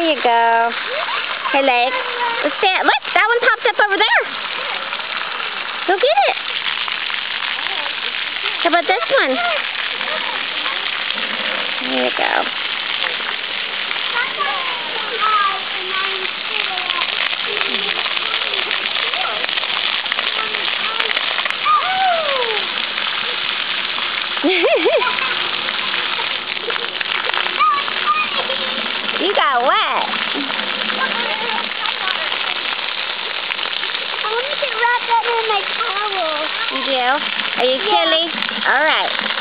you go. Hey, Lake. Let's stand. Look, that one popped up over there. Go get it. How about this one? There you go. You got wet. I want to get wrapped up in my towel. You do? Are you chilly? All right.